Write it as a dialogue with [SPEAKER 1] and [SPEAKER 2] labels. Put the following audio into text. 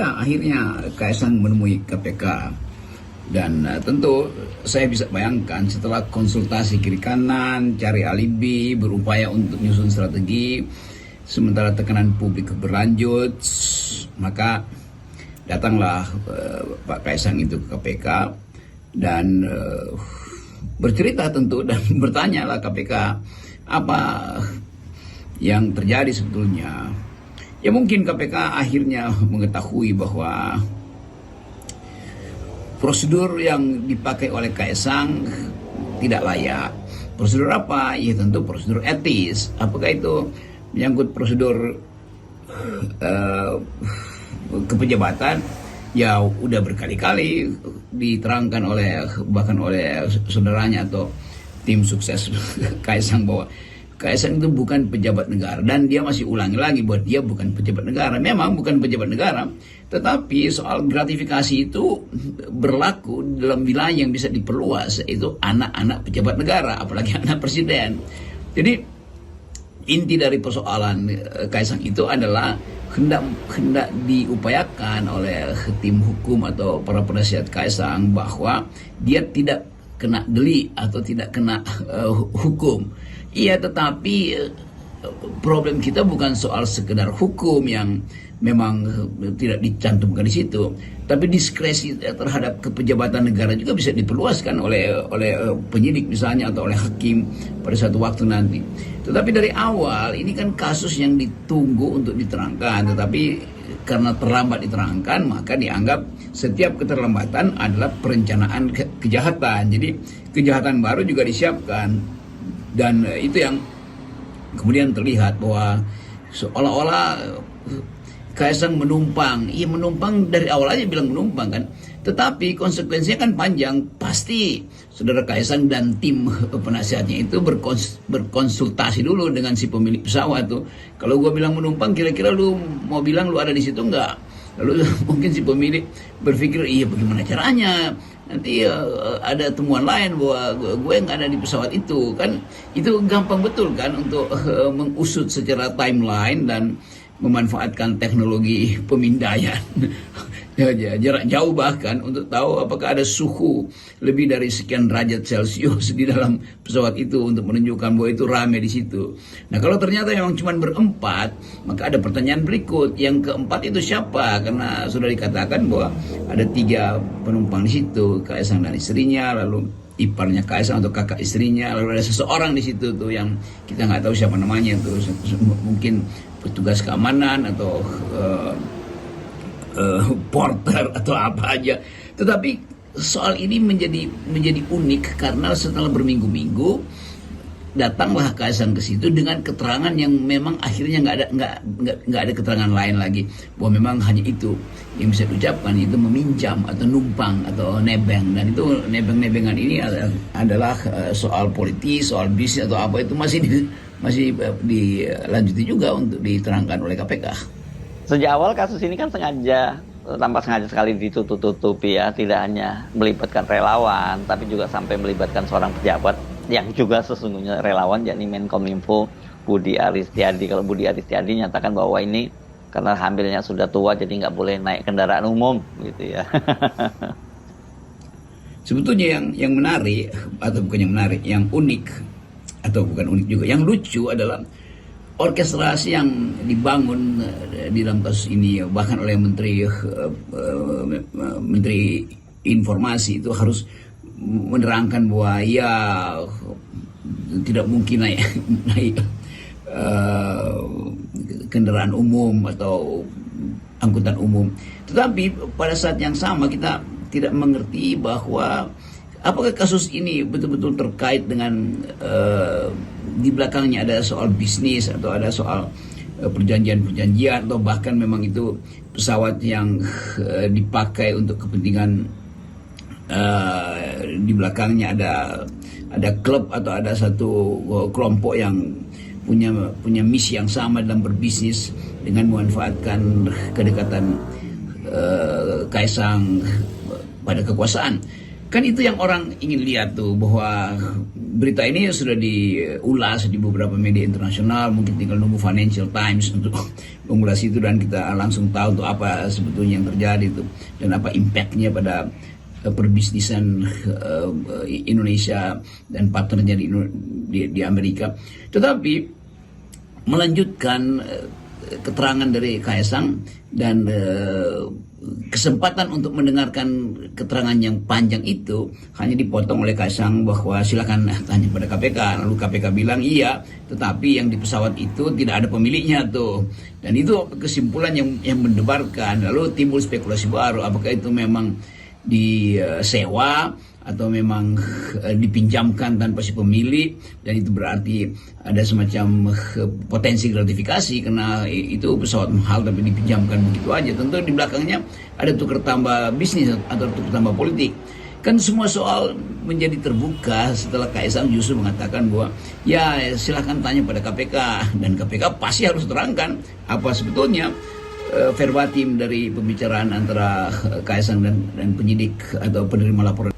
[SPEAKER 1] Akhirnya Kaisang menemui KPK dan tentu saya bisa bayangkan setelah konsultasi kiri kanan, cari alibi, berupaya untuk menyusun strategi, sementara tekanan publik berlanjut, maka datanglah Pak Kaisang itu ke KPK dan bercerita tentu dan bertanyalah KPK apa yang terjadi sebetulnya. Ya mungkin KPK akhirnya mengetahui bahwa prosedur yang dipakai oleh Kaisang tidak layak. Prosedur apa? Ya tentu prosedur etis. Apakah itu menyangkut prosedur kepejabatan? Ya udah berkali-kali diterangkan bahkan oleh saudaranya atau tim sukses Kaisang bahwa Kaisang itu bukan pejabat negara, dan dia masih ulangi lagi bahwa dia bukan pejabat negara. Memang bukan pejabat negara, tetapi soal gratifikasi itu berlaku dalam wilayah yang bisa diperluas, yaitu anak-anak pejabat negara, apalagi anak presiden. Jadi inti dari persoalan Kaisang itu adalah hendak diupayakan oleh tim hukum atau para penasihat Kaisang bahwa dia tidak kena delik atau tidak kena hukum. Iya, tetapi problem kita bukan soal sekedar hukum yang memang tidak dicantumkan di situ, tapi diskresi terhadap kepejabatan negara juga bisa diperluaskan oleh penyidik misalnya atau oleh hakim pada suatu waktu nanti. Tetapi dari awal ini kan kasus yang ditunggu untuk diterangkan, tetapi karena terlambat diterangkan maka dianggap setiap keterlambatan adalah perencanaan kejahatan. Jadi kejahatan baru juga disiapkan. Dan itu yang kemudian terlihat bahwa seolah-olah Kaisang menumpang. Iya, menumpang dari awal aja bilang menumpang kan. Tetapi konsekuensinya kan panjang. Pasti saudara Kaisang dan tim penasihatnya itu berkonsultasi dulu dengan si pemilik pesawat tuh. Kalau gua bilang menumpang, kira-kira lu mau bilang lu ada di situ enggak? Lalu mungkin si pemilik berpikir, iya bagaimana caranya? Nanti ada temuan lain bahwa gue nggak ada di pesawat itu kan. Itu gampang betul kan untuk mengusut secara timeline dan memanfaatkan teknologi pemindaian jarak jauh bahkan untuk tahu apakah ada suhu lebih dari sekian derajat Celcius di dalam pesawat itu untuk menunjukkan bahwa itu rame di situ. Nah, kalau ternyata memang cuma berempat, maka ada pertanyaan berikut. Yang keempat itu siapa? Karena sudah dikatakan bahwa ada 3 penumpang di situ, Kaisang dan istrinya, lalu iparnya Kaisang atau kakak istrinya, lalu ada seseorang di situ tuh yang kita nggak tahu siapa namanya tuh, mungkin petugas keamanan atau porter atau apa aja. Tetapi soal ini menjadi unik karena setelah berminggu-minggu datanglah Kaisang ke situ dengan keterangan yang memang akhirnya nggak ada keterangan lain lagi bahwa memang hanya itu yang bisa diucapkan, itu meminjam atau numpang atau nebeng. Dan itu nebeng-nebengan ini adalah soal politis, soal bisnis atau apa, itu masih dilanjuti juga untuk diterangkan oleh KPK.
[SPEAKER 2] Sejak awal kasus ini kan tanpa sengaja sekali ditutup-tutupi ya, tidak hanya melibatkan relawan, tapi juga sampai melibatkan seorang pejabat yang juga sesungguhnya relawan, yakni Menkominfo Budi Aristiadi. Kalau Budi Aristiadi nyatakan bahwa ini karena hamilnya sudah tua jadi nggak boleh naik kendaraan umum gitu ya.
[SPEAKER 1] Sebetulnya yang menarik, atau bukan yang menarik, yang unik atau bukan unik juga, yang lucu adalah orkestrasi yang dibangun di dalam kasus ini, bahkan oleh Menteri Informasi itu harus menerangkan bahwa ya tidak mungkin naik kendaraan umum atau angkutan umum. Tetapi pada saat yang sama kita tidak mengerti bahwa apakah kasus ini betul-betul terkait dengan di belakangnya ada soal bisnis atau ada soal perjanjian-perjanjian, atau bahkan memang itu pesawat yang dipakai untuk kepentingan di belakangnya ada klub atau ada satu kelompok yang punya misi yang sama dalam berbisnis dengan memanfaatkan kedekatan Kaisang pada kekuasaan. Kan itu yang orang ingin lihat tuh, bahwa berita ini sudah diulas di beberapa media internasional, mungkin tinggal nunggu Financial Times untuk mengulas itu dan kita langsung tahu tuh apa sebetulnya yang terjadi tuh dan apa impactnya pada perbisnisan Indonesia dan partnernya di Amerika. Tetapi melanjutkan keterangan dari Kaisang dan kesempatan untuk mendengarkan keterangan yang panjang itu hanya dipotong oleh Kaisang bahwa silakan tanya pada KPK. Lalu KPK bilang iya, tetapi yang di pesawat itu tidak ada pemiliknya tuh. Dan itu kesimpulan yang mendebarkan. Lalu timbul spekulasi baru, apakah itu memang disewa atau memang dipinjamkan tanpa si pemilik, dan itu berarti ada semacam potensi gratifikasi karena itu pesawat mahal tapi dipinjamkan begitu aja. Tentu di belakangnya ada tukar tambah bisnis atau tukar tambah politik. Kan semua soal menjadi terbuka setelah Kaisang justru mengatakan bahwa ya silahkan tanya pada KPK, dan KPK pasti harus terangkan apa sebetulnya verbatim dari pembicaraan antara Kaisang dan penyidik atau penerima laporan.